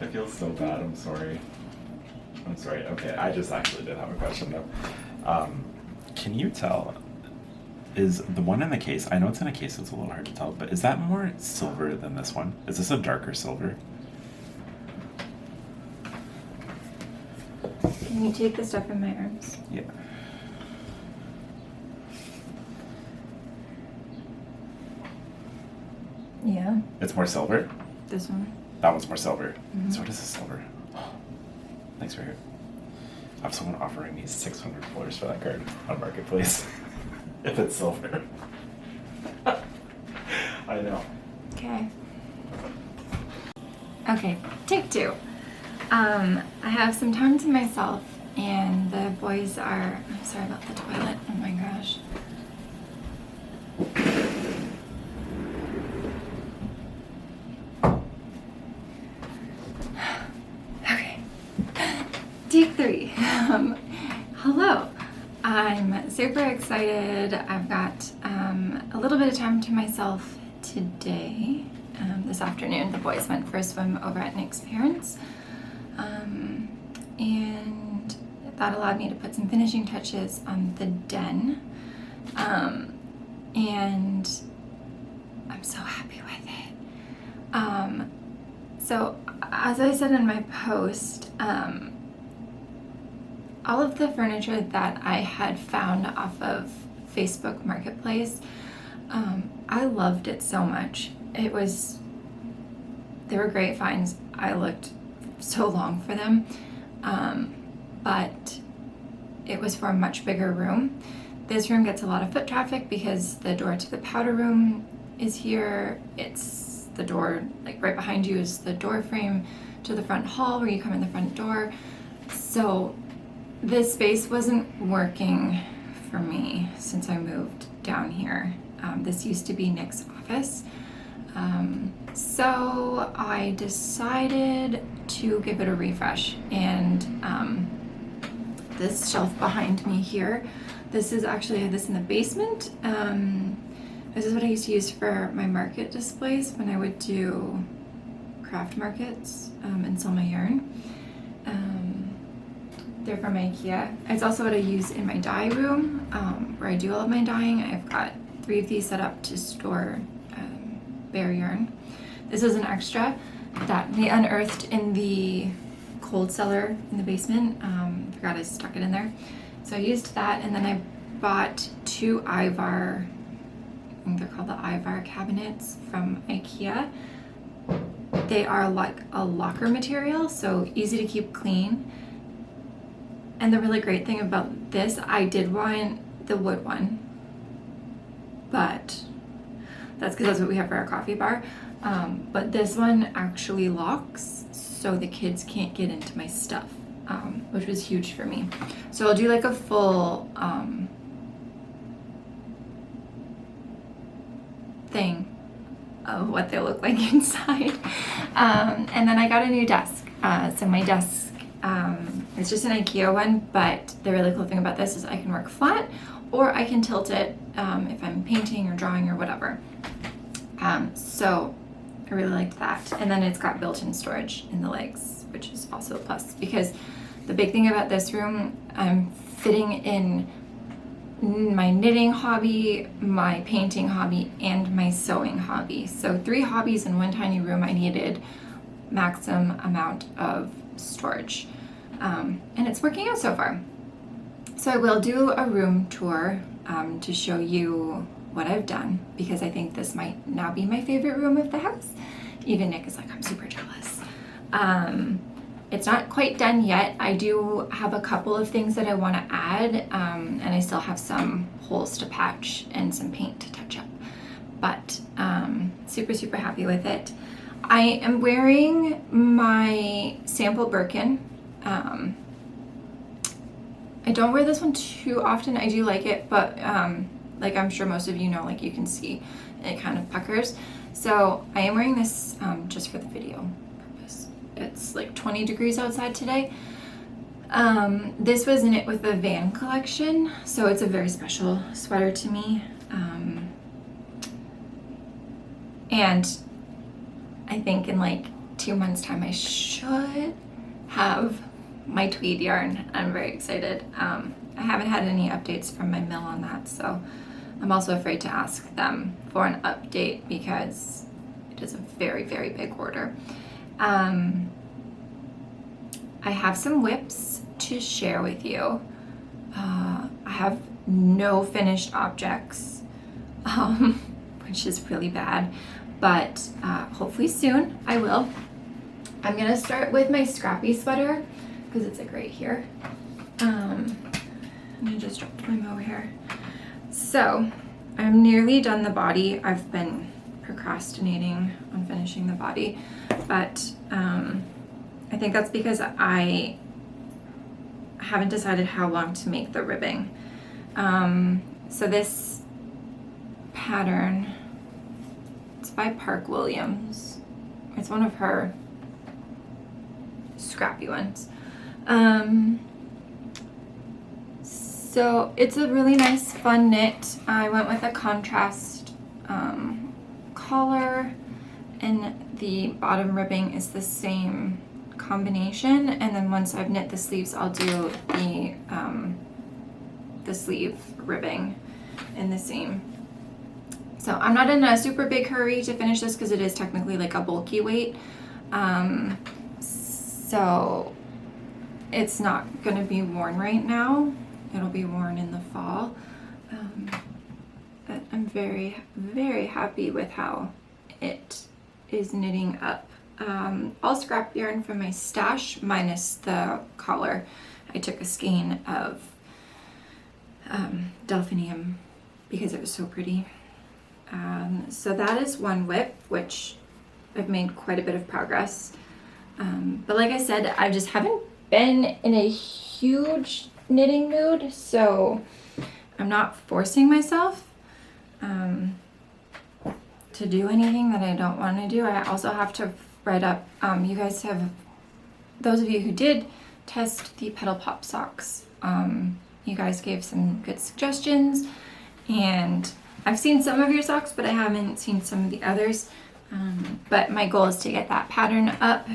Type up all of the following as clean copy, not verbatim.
I feel so bad. I'm sorry. I'm sorry. Okay, I just actually did have a question though. Can you tell, is the one in the case, I know it's in a case, so it's a little hard to tell, but is that more silver than this one? Is this a darker silver? Can you take the stuff in my arms? Yeah. Yeah. It's more silver? This one? That one's more silver. Mhm. So what is this silver? Thanks for it. I have someone offering me $600 for that card on Marketplace. If it's silver. I know. Okay. Okay, take two. I have some time to myself, and the boys are. I'm sorry about the toilet. Oh my gosh. Okay. Take three. Hello. I'm super excited. I've got a little bit of time to myself today. This afternoon, the boys went for a swim over at Nick's parents. And that allowed me to put some finishing touches on the den. And I'm so happy with it. So as I said in my post, all of the furniture that I had found off of Facebook Marketplace, I loved it so much. They were great finds. I looked so long for them, but it was for a much bigger room. This room gets a lot of foot traffic because the door to the powder room is here. It's the door, like right behind you is the door frame to the front hall where you come in the front door. So this space wasn't working for me since I moved down here. This used to be Nick's office. So I decided to give it a refresh, and this shelf behind me here, this is actually this in the basement. This is what I used to use for my market displays when I would do craft markets and sell my yarn. They're from IKEA. It's also what I use in my dye room where I do all of my dyeing. I've got 3 of these set up to store bare yarn. This is an extra that we unearthed in the cold cellar in the basement. Forgot I stuck it in there. So I used that, and then I bought 2 Ivar, I think they're called the Ivar cabinets from IKEA. They are like a locker material, so easy to keep clean. And the really great thing about this, I did want the wood one, but that's because that's what we have for our coffee bar. But this one actually locks, so the kids can't get into my stuff, which was huge for me. So I'll do like a full thing of what they look like inside. And then I got a new desk. So my desk, it's just an IKEA one, but the really cool thing about this is I can work flat, or I can tilt it if I'm painting or drawing or whatever. So I really liked that. And then it's got built-in storage in the legs, which is also a plus, because the big thing about this room, I'm fitting in my knitting hobby, my painting hobby, and my sewing hobby. So 3 hobbies in one tiny room. I needed maximum amount of storage. And it's working out so far. So I will do a room tour to show you what I've done, because I think this might now be my favorite room of the house. Even Nick is like, I'm super jealous. It's not quite done yet. I do have a couple of things that I want to add, and I still have some holes to patch and some paint to touch up. But super happy with it. I am wearing my sample Birkin. I don't wear this one too often. I do like it, but like I'm sure most of you know, like you can see, it kind of puckers. So I am wearing this just for the video purpose. It's like 20 degrees outside today. This was in it with the Van collection, so it's a very special sweater to me. And I think in like 2 months' time, I should have my tweed yarn. I'm very excited. I haven't had any updates from my mill on that, so I'm also afraid to ask them for an update because it is a very, very big order. I have some whips to share with you. I have no finished objects, which is really bad, but hopefully soon I will. I'm gonna start with my scrappy sweater because it's like right here. I just dropped my mohair. So I'm nearly done the body. I've been procrastinating on finishing the body, but I think that's because I haven't decided how long to make the ribbing. So this pattern, it's by Park Williams. It's one of her scrappy ones. So it's a really nice fun knit. I went with a contrast collar, and the bottom ribbing is the same combination, and then once I've knit the sleeves, I'll do the sleeve ribbing in the same. So I'm not in a super big hurry to finish this because it is technically like a bulky weight. So it's not going to be worn right now. It'll be worn in the fall. But I'm very, very happy with how it is knitting up. All scrap yarn from my stash minus the collar. I took a skein of delphinium because it was so pretty. So that is one whip, which I've made quite a bit of progress. But like I said, I just haven't been in a huge knitting mood, so I'm not forcing myself to do anything that I don't want to do. I also have to write up, you guys have, those of you who did test the Petal Pop socks, you guys gave some good suggestions, and I've seen some of your socks, but I haven't seen some of the others. But my goal is to get that pattern up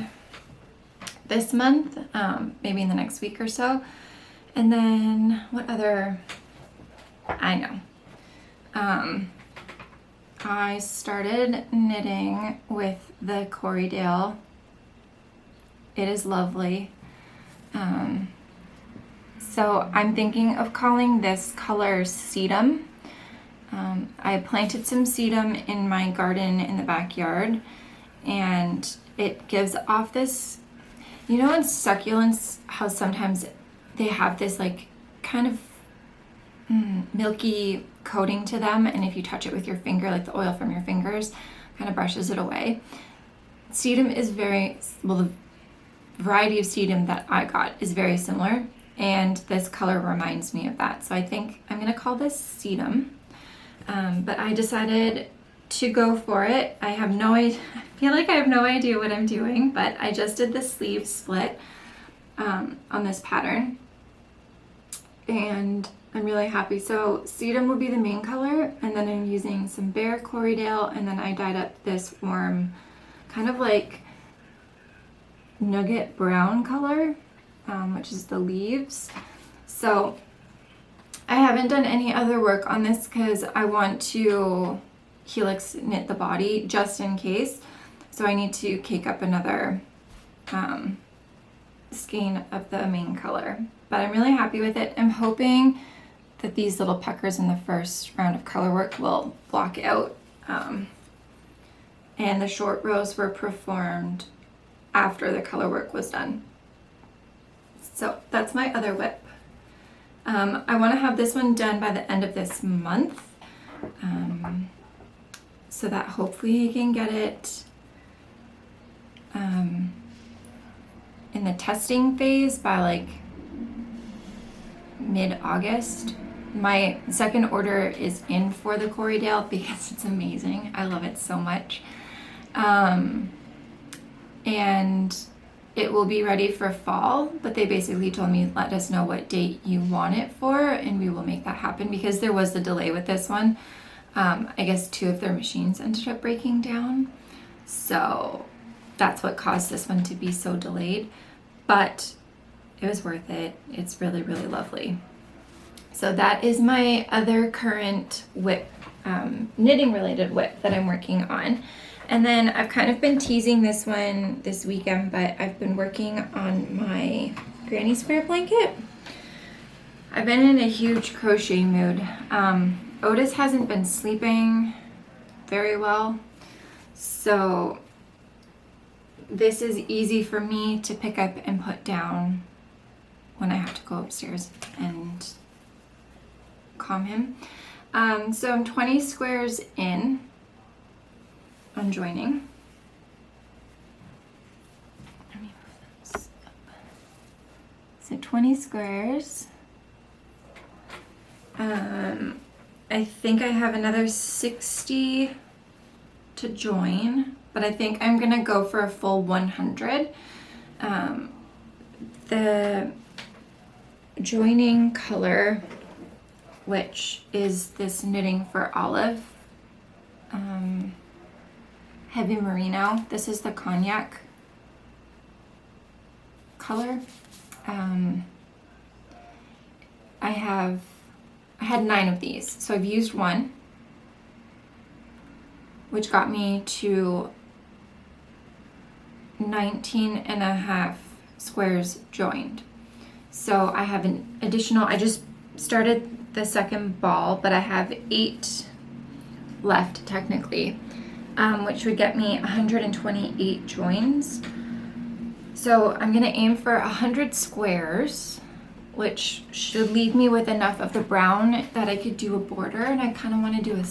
this month, maybe in the next week or so. And then what other, I know. I started knitting with the Corriedale. It is lovely. So I'm thinking of calling this color Sedum. I planted some sedum in my garden in the backyard, and it gives off this, you know, in succulents, how sometimes they have this like kind of milky coating to them, and if you touch it with your finger, like the oil from your fingers kind of brushes it away. Sedum is very, well, the variety of sedum that I got is very similar, and this color reminds me of that. So I think I'm gonna call this Sedum. But I decided to go for it. I have no idea, I feel like I have no idea what I'm doing, but I just did the sleeve split on this pattern, and I'm really happy. So Sedum will be the main color, and then I'm using some Bear Corriedale, and then I dyed up this warm kind of like nugget brown color, which is the leaves. So I haven't done any other work on this because I want to helix knit the body just in case. So I need to cake up another skein of the main color. But I'm really happy with it. I'm hoping that these little puckers in the first round of color work will block out. And the short rows were performed after the color work was done. So that's my other whip. I want to have this one done by the end of this month, so that hopefully I can get it in the testing phase by like mid-August. My second order is in for the Corriedale because it's amazing. I love it so much. And it will be ready for fall, but they basically told me, let us know what date you want it for, and we will make that happen, because there was a delay with this one. I guess 2 of their machines ended up breaking down. So that's what caused this one to be so delayed, but it was worth it. It's really, really lovely. So that is my other current WIP, knitting related WIP that I'm working on. And then I've kind of been teasing this one this weekend, but I've been working on my granny square blanket. I've been in a huge crochet mood. Otis hasn't been sleeping very well, so this is easy for me to pick up and put down when I have to go upstairs and calm him. So I'm 20 squares in on joining. Let me move this up. So 20 squares. I think I have another 60 to join, but I think I'm gonna go for a full 100. The joining color, which is this Knitting for Olive heavy merino. This is the cognac color. I had 9 of these, so I've used one, which got me to 19 and a half squares joined. So I have an additional, I just started the second ball, but I have 8 left technically, which would get me 128 joins. So I'm gonna aim for 100 squares, which should leave me with enough of the brown that I could do a border, and I kind of want to do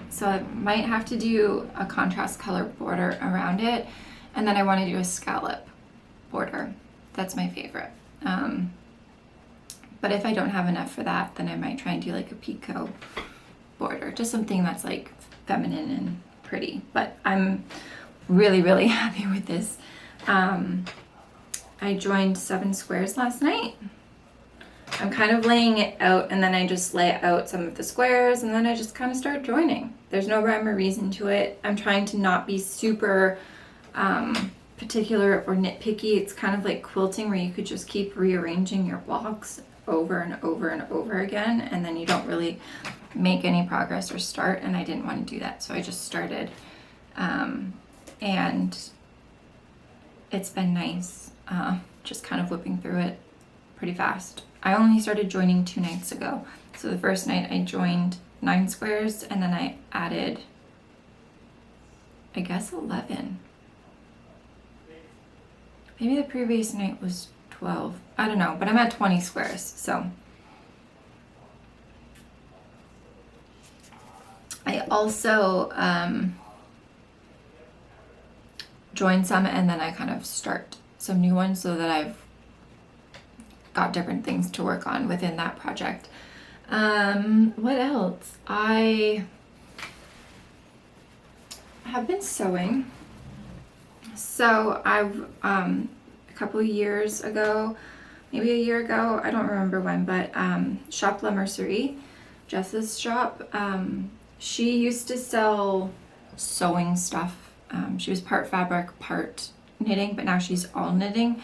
so I might have to do a contrast color border around it, and then I want to do a scallop border. That's my favorite. But if I don't have enough for that, then I might try and do like a picot border, just something that's like feminine and pretty. But I'm really, really happy with this. I joined 7 squares last night. I'm kind of laying it out, and then I just lay out some of the squares, and then I just kind of start joining. There's no rhyme or reason to it. I'm trying to not be super particular or nitpicky. It's kind of like quilting, where you could just keep rearranging your blocks over and over and over again, and then you don't really make any progress or start, and I didn't want to do that, so I just started. And it's been nice, just kind of whipping through it pretty fast. I only started joining 2 nights ago. So the first night I joined 9 squares, and then I added, I guess, 11. Maybe the previous night was 12. I don't know, but I'm at 20 squares, so. I also joined some, and then I kind of start some new ones so that I've got different things to work on within that project. What else? I have been sewing. So I've a couple of years ago, maybe a year ago, I don't remember when, but Shop La Mercerie, Jess's shop, she used to sell sewing stuff. She was part fabric, part knitting, but now she's all knitting.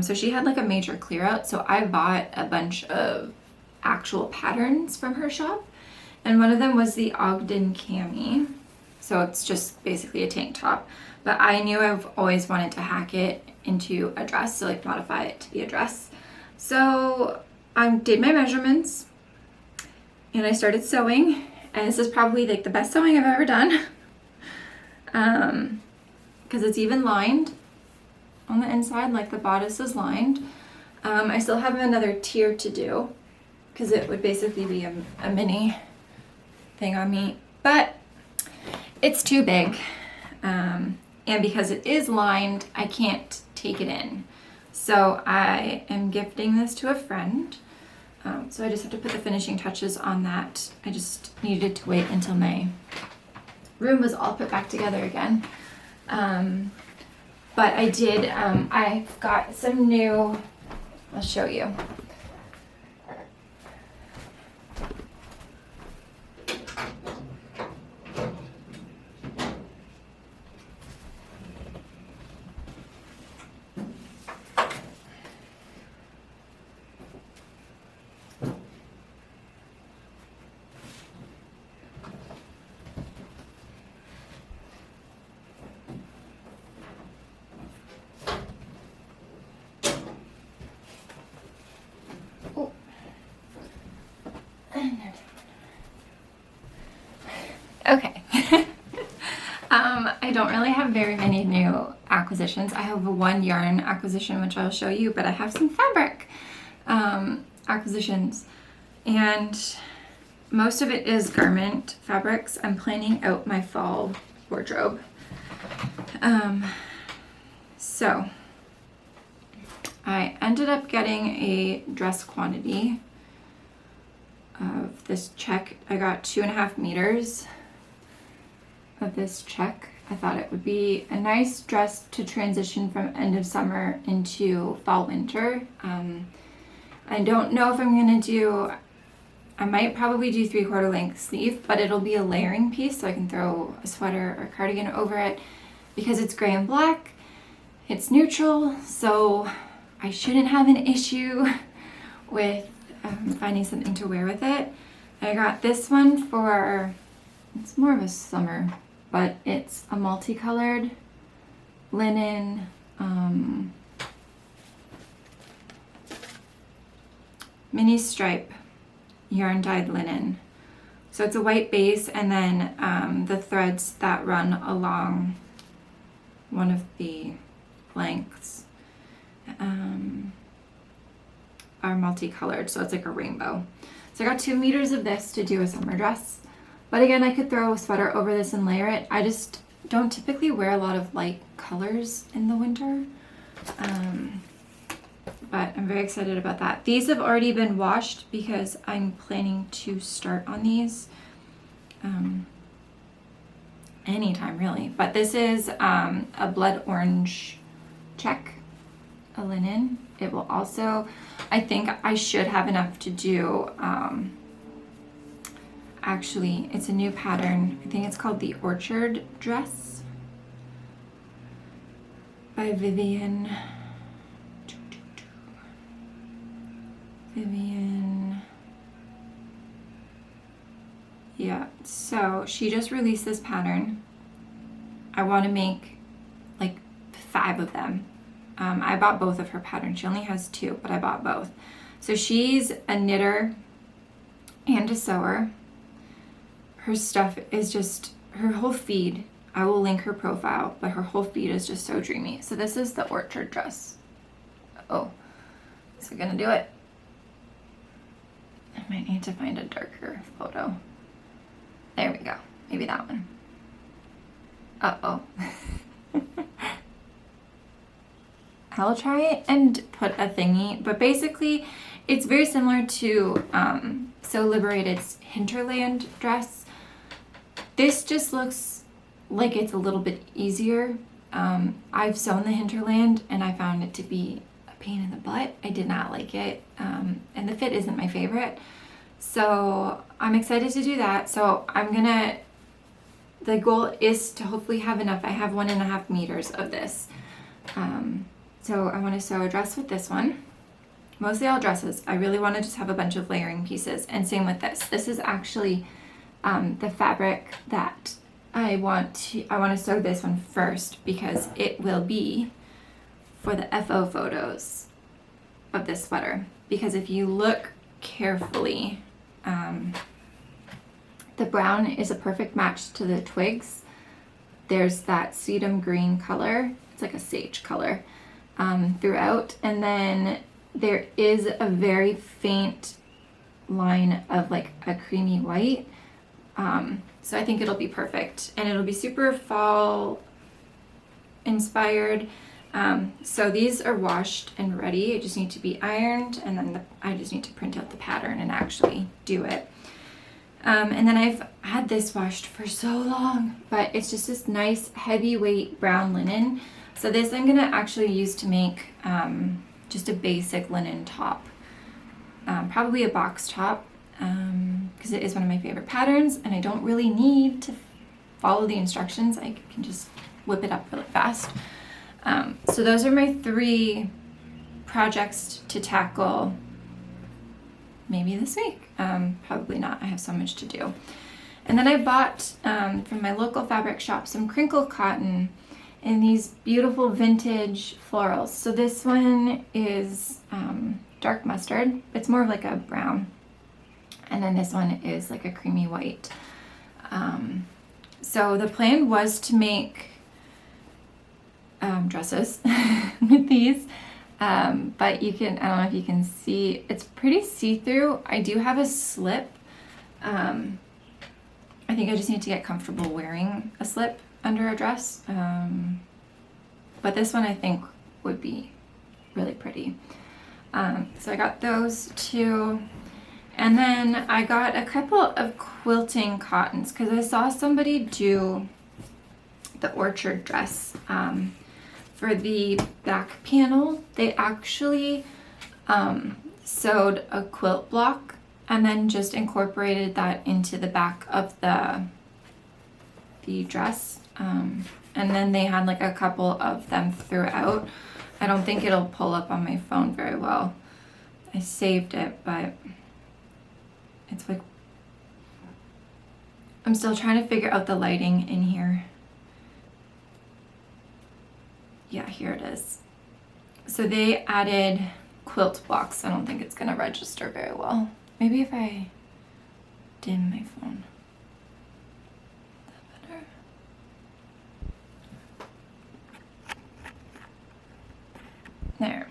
So she had like a major clear out, so I bought a bunch of actual patterns from her shop, and one of them was the Ogden Cami. So it's just basically a tank top, but I knew I've always wanted to hack it into a dress, so like modify it to be a dress. So I did my measurements and I started sewing, and this is probably like the best sewing I've ever done, because it's even lined on the inside, like the bodice is lined. I still have another tier to do, because it would basically be a mini thing on me, but it's too big, and because it is lined, I can't take it in. So I am gifting this to a friend, so I just have to put the finishing touches on that. I just needed to wait until my room was all put back together again. But I did, I've got some new, I'll show you. don't really have very many new acquisitions. I have one yarn acquisition, which I'll show you, but I have some fabric acquisitions. And most of it is garment fabrics. I'm planning out my fall wardrobe. So I ended up getting a dress quantity of this check. I got 2.5 meters of this check. I thought it would be a nice dress to transition from end of summer into fall winter. I don't know if I'm gonna do, I might probably do 3/4 length sleeve, but it'll be a layering piece so I can throw a sweater or cardigan over it. Because it's gray and black, it's neutral, so I shouldn't have an issue with finding something to wear with it. I got this one for, it's more of a summer, but it's a multicolored linen mini stripe yarn dyed linen. So it's a white base, and then the threads that run along one of the lengths are multicolored, so it's like a rainbow. So I got 2 meters of this to do a summer dress. But again, I could throw a sweater over this and layer it. I just don't typically wear a lot of light colors in the winter. But I'm very excited about that. These have already been washed because I'm planning to start on these anytime really. But this is a blood orange check, a linen. It will also, I think I should have enough to do, actually it's a new pattern. I think it's called the Orchard Dress by Vivian. Yeah, so she just released this pattern. I want to make like 5 of them. I bought both of her patterns. She only has 2, but I bought both. So she's a knitter and a sewer. Her stuff is just, her whole feed, I will link her profile, but her whole feed is just so dreamy. So this is the Orchard Dress. Oh, is it gonna do it? I might need to find a darker photo. There we go. Maybe that one. Uh-oh. I'll try and put a thingy, but basically it's very similar to So Liberated's Hinterland dress. This just looks like it's a little bit easier. I've sewn the Hinterland and I found it to be a pain in the butt. I did not like it, and the fit isn't my favorite. So I'm excited to do that. So the goal is to hopefully have enough. I have 1.5 meters of this. So I want to sew a dress with this one. Mostly all dresses. I really want to just have a bunch of layering pieces, and same with this. This is actually the fabric that I want to sew this one first because it will be for the FO photos of this sweater. Because if you look carefully, the brown is a perfect match to the twigs. There's that sedum green color. It's like a sage color throughout, and then there is a very faint line of like a creamy white. So I think it'll be perfect, and it'll be super fall inspired. So these are washed and ready. I just need to be ironed, and then I just need to print out the pattern and actually do it. And then I've had this washed for so long, but it's just this nice heavyweight brown linen. So this I'm gonna actually use to make just a basic linen top, probably a box top, because it is one of my favorite patterns, and I don't really need to follow the instructions. I can just whip it up really fast. So those are my 3 projects to tackle maybe this week. Probably not. I have so much to do. And then I bought from my local fabric shop some crinkle cotton in these beautiful vintage florals. So this one is dark mustard. It's more of like a brown. And then this one is like a creamy white. So the plan was to make dresses with these. But you can, I don't know if you can see, it's pretty see-through. I do have a slip. I think I just need to get comfortable wearing a slip under a dress. But this one I think would be really pretty. So I got those two. And then I got a couple of quilting cottons because I saw somebody do the orchard dress. For the back panel, they actually sewed a quilt block and then just incorporated that into the back of the dress. And then they had like a couple of them throughout. I don't think it'll pull up on my phone very well. I saved it, but it's like, I'm still trying to figure out the lighting in here. Yeah, here it is. So they added quilt blocks. I don't think it's gonna register very well. Maybe if I dim my phone. Is that better? There.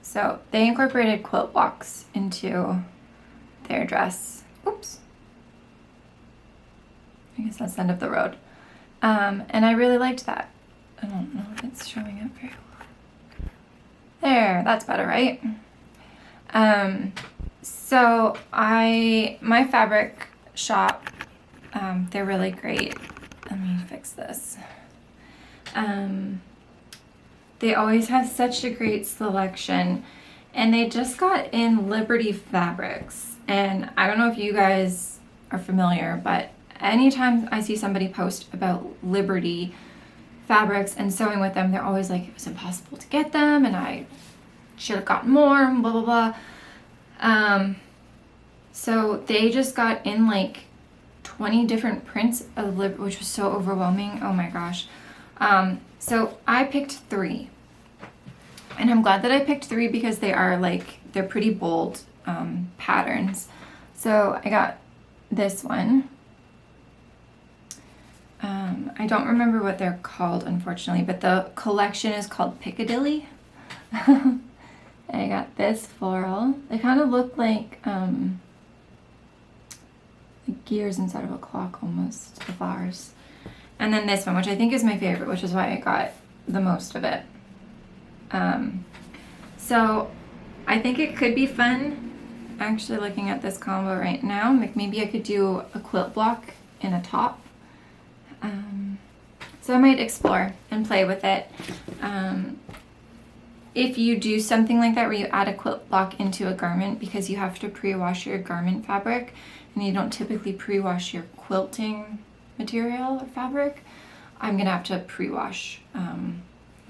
So they incorporated quilt blocks into their dress. Oops. I guess that's the end of the road. And I really liked that. I don't know if it's showing up very well. There, that's better, right? So my fabric shop, they're really great. Let me fix this. They always have such a great selection, and they just got in Liberty fabrics. And I don't know if you guys are familiar, but anytime I see somebody post about Liberty fabrics and sewing with them, they're always like, it was impossible to get them and I should have gotten more and blah blah blah. So they just got in like 20 different prints of Liberty, which was so overwhelming. Oh my gosh. So I picked 3, and I'm glad that I picked 3 because they're pretty bold patterns. So I got this one. I don't remember what they're called, unfortunately, but the collection is called Piccadilly. I got this floral. They kind of look like gears inside of a clock almost, the flowers. And then this one, which I think is my favorite, which is why I got the most of it. So I think it could be fun, actually looking at this combo right now. Like maybe I could do a quilt block in a top. So I might explore and play with it. If you do something like that where you add a quilt block into a garment, because you have to pre-wash your garment fabric and you don't typically pre-wash your quilting material or fabric, I'm gonna have to pre-wash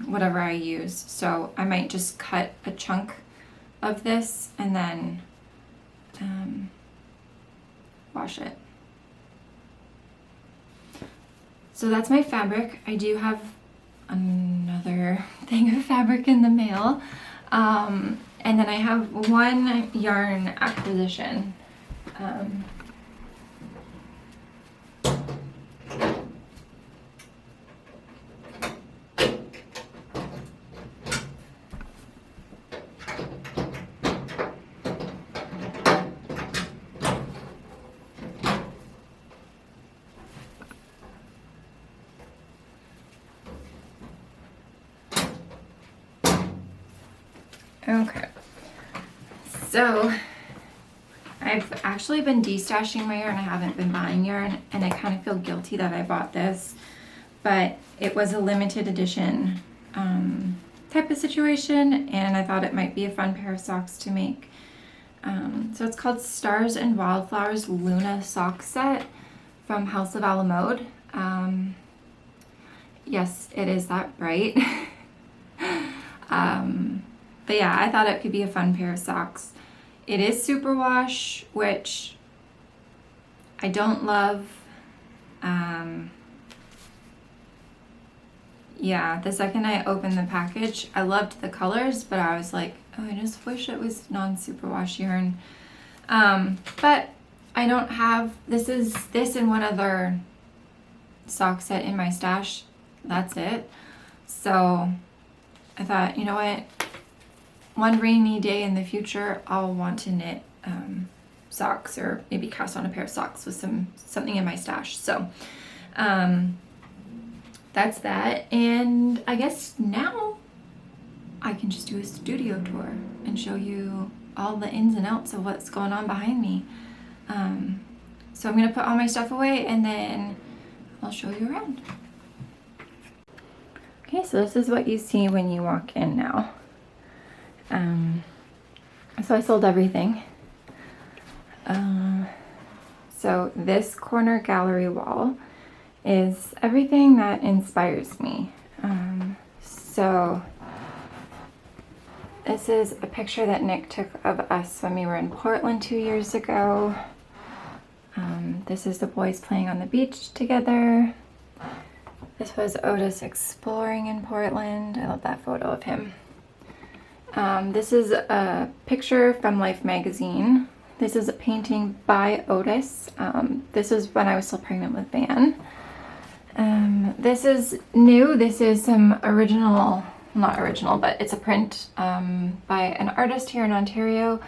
whatever I use. So I might just cut a chunk of this and then wash it. So that's my fabric. I do have another thing of fabric in the mail. And then I have one yarn acquisition. Okay, so I've actually been destashing my yarn. I haven't been buying yarn, and I kind of feel guilty that I bought this, but it was a limited edition type of situation, and I thought it might be a fun pair of socks to make. So it's called Stars and Wildflowers Luna Sock Set from House of Alamode. Yes, it is that bright. But yeah, I thought it could be a fun pair of socks. It is superwash, which I don't love. Yeah, the second I opened the package, I loved the colors, but I was like, oh, I just wish it was non-superwash yarn. But I don't have, this and one other sock set in my stash. That's it. So I thought, you know what? One rainy day in the future, I'll want to knit socks, or maybe cast on a pair of socks with something in my stash. So that's that. And I guess now I can just do a studio tour and show you all the ins and outs of what's going on behind me. So I'm gonna put all my stuff away and then I'll show you around. Okay, so this is what you see when you walk in now. So I sold everything. So this corner gallery wall is everything that inspires me. So this is a picture that Nick took of us when we were in Portland 2 years ago. This is the boys playing on the beach together. This was Otis exploring in Portland. I love that photo of him. This is a picture from Life magazine. This is a painting by Otis. This was when I was still pregnant with Van. This is new. This is some original, not original, but it's a print by an artist here in Ontario,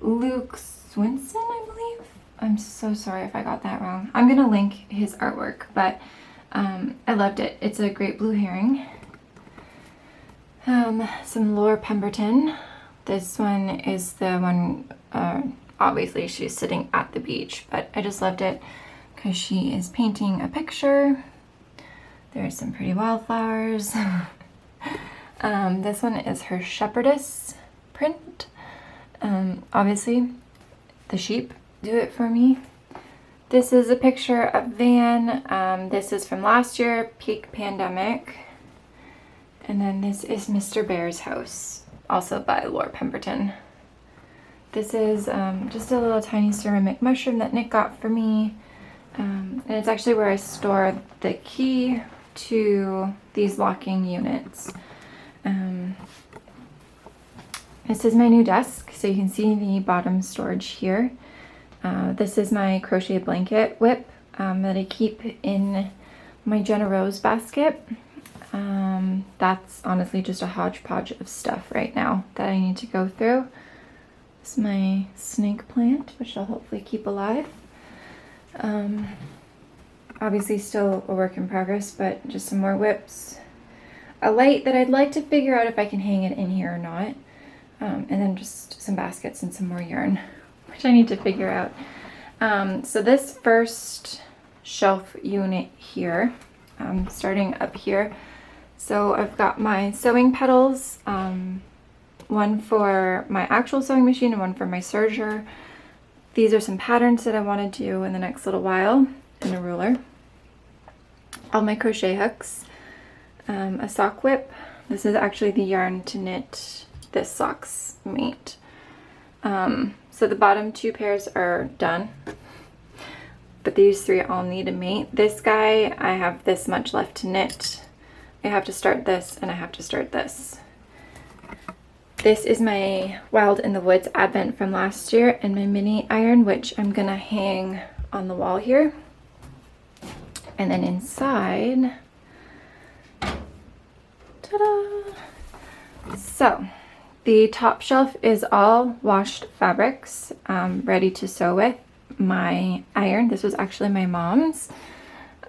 Luke Swinson, I believe. I'm so sorry if I got that wrong. I'm gonna link his artwork, but I loved it. It's a great blue herring. Some Laura Pemberton. This one is the one, obviously she's sitting at the beach, but I just loved it because she is painting a picture. There's some pretty wildflowers. This one is her shepherdess print. Obviously the sheep do it for me. This is a picture of Van. This is from last year, peak pandemic. And then this is Mr. Bear's house, also by Laura Pemberton. This is just a little tiny ceramic mushroom that Nick got for me. And it's actually where I store the key to these locking units. This is my new desk, so you can see the bottom storage here. This is my crochet blanket whip that I keep in my Jenna Rose basket. That's honestly just a hodgepodge of stuff right now that I need to go through. This is my snake plant, which I'll hopefully keep alive. Obviously still a work in progress, but just some more whips. A light that I'd like to figure out if I can hang it in here or not. And then just some baskets and some more yarn, which I need to figure out. So this first shelf unit here, starting up here. So I've got my sewing pedals, one for my actual sewing machine and one for my serger. These are some patterns that I want to do in the next little while, and a ruler. All my crochet hooks, a sock whip. This is actually the yarn to knit this socks mate. So the bottom two pairs are done, but these three all need a mate. This guy, I have this much left to knit. I have to start this and I have to start this. This is my Wild in the Woods advent from last year and my mini iron, which I'm gonna hang on the wall here. And then inside, ta-da! So the top shelf is all washed fabrics, ready to sew with. My iron, this was actually my mom's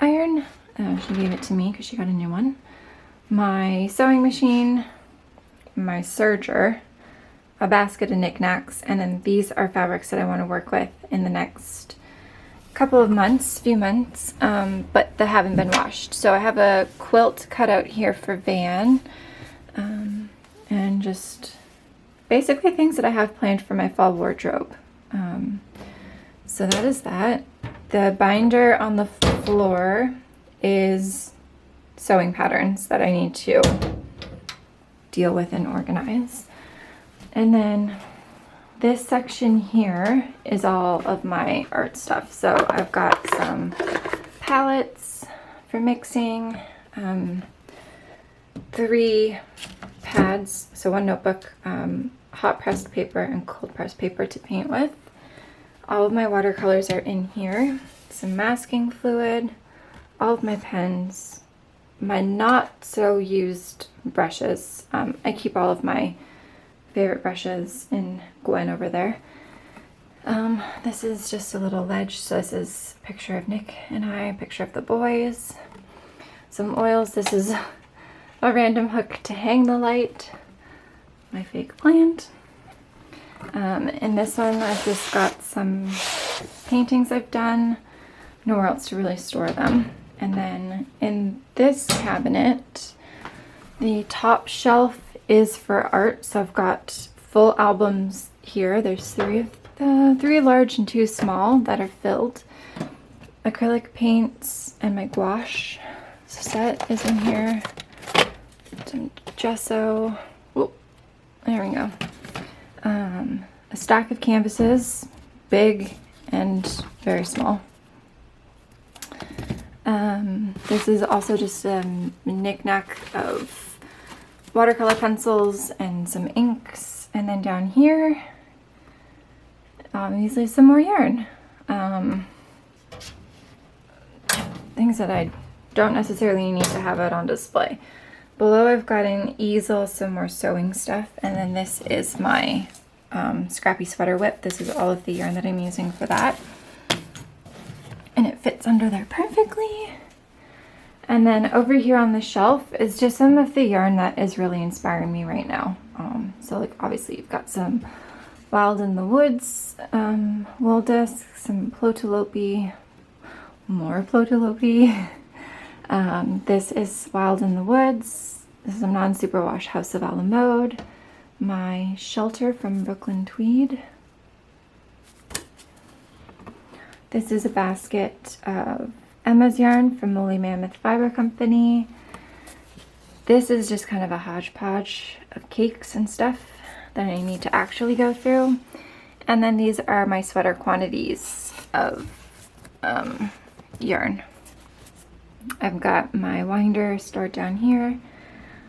iron. She gave it to me because she got a new one. My sewing machine, my serger, a basket of knickknacks, and then these are fabrics that I want to work with in the next couple of months, few months, but that haven't been washed. So I have a quilt cut out here for Van, and just basically things that I have planned for my fall wardrobe. So that is that. The binder on the floor is sewing patterns that I need to deal with and organize. And then this section here is all of my art stuff. So I've got some palettes for mixing, 3 pads, so 1 notebook, hot pressed paper and cold pressed paper to paint with. All of my watercolors are in here, some masking fluid, all of my pens, my not so used brushes. I keep all of my favorite brushes in Gwen over there. This is just a little ledge. So this is a picture of Nick and I, a picture of the boys, some oils. This is a random hook to hang the light, my fake plant. In this one, I've just got some paintings I've done, nowhere else to really store them. And then in this cabinet, the top shelf is for art. So I've got full albums here. There's three large and 2 small that are filled. Acrylic paints and my gouache set is in here. Some gesso. Whoop, there we go. A stack of canvases, big and very small. This is also just a knick-knack of watercolor pencils and some inks. And then down here, obviously some more yarn. Things that I don't necessarily need to have out on display. Below I've got an easel, some more sewing stuff, and then this is my scrappy sweater whip. This is all of the yarn that I'm using for that. And it fits under there perfectly. And then over here on the shelf is just some of the yarn that is really inspiring me right now. So like obviously you've got some Wild in the Woods wool discs, some Plötulopi, more Plötulopi. This is Wild in the Woods. This is a non-superwash House of Alamode. My Shelter from Brooklyn Tweed. This is a basket of Emma's yarn from Woolly Mammoth Fiber Company. This is just kind of a hodgepodge of cakes and stuff that I need to actually go through. And then these are my sweater quantities of yarn. I've got my winder stored down here.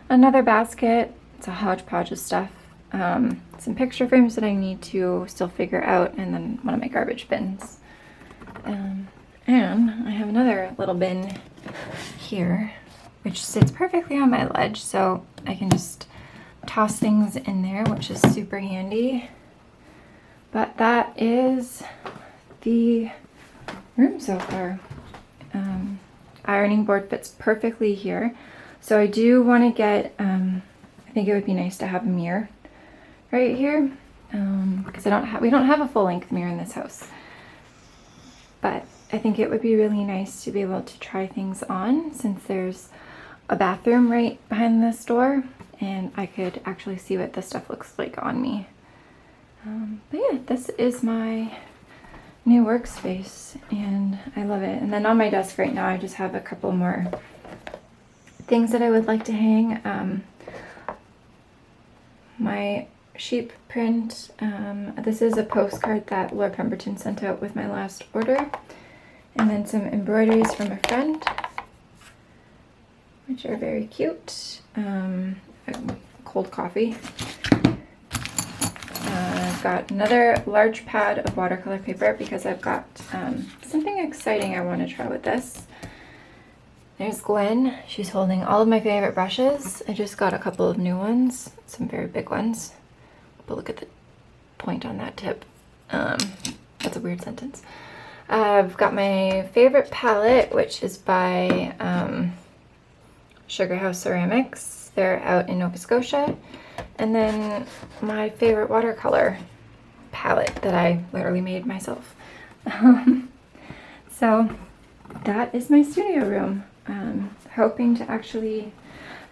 Another basket, it's a hodgepodge of stuff. Some picture frames that I need to still figure out, and then one of my garbage bins. And I have another little bin here, which sits perfectly on my ledge, so I can just toss things in there, which is super handy. But that is the room so far. Ironing board fits perfectly here. So I do want to get, I think it would be nice to have a mirror right here, because we don't have a full-length mirror in this house. But I think it would be really nice to be able to try things on, since there's a bathroom right behind this door, and I could actually see what this stuff looks like on me. But yeah, this is my new workspace, and I love it. And then on my desk right now, I just have a couple more things that I would like to hang. My sheep print. This is a postcard that Lord Pemberton sent out with my last order. And then some embroideries from a friend, which are very cute. Cold coffee. I've got another large pad of watercolor paper because I've got something exciting I want to try with this. There's Gwen. She's holding all of my favorite brushes. I just got a couple of new ones, some very big ones. But look at the point on that tip. That's a weird sentence. I've got my favorite palette, which is by Sugar House Ceramics. They're out in Nova Scotia. And then my favorite watercolor palette that I literally made myself. So that is my studio room. Hoping to actually,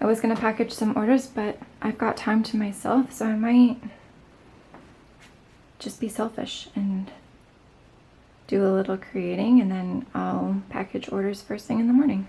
I was going to package some orders, but I've got time to myself, so I might just be selfish and do a little creating, and then I'll package orders first thing in the morning.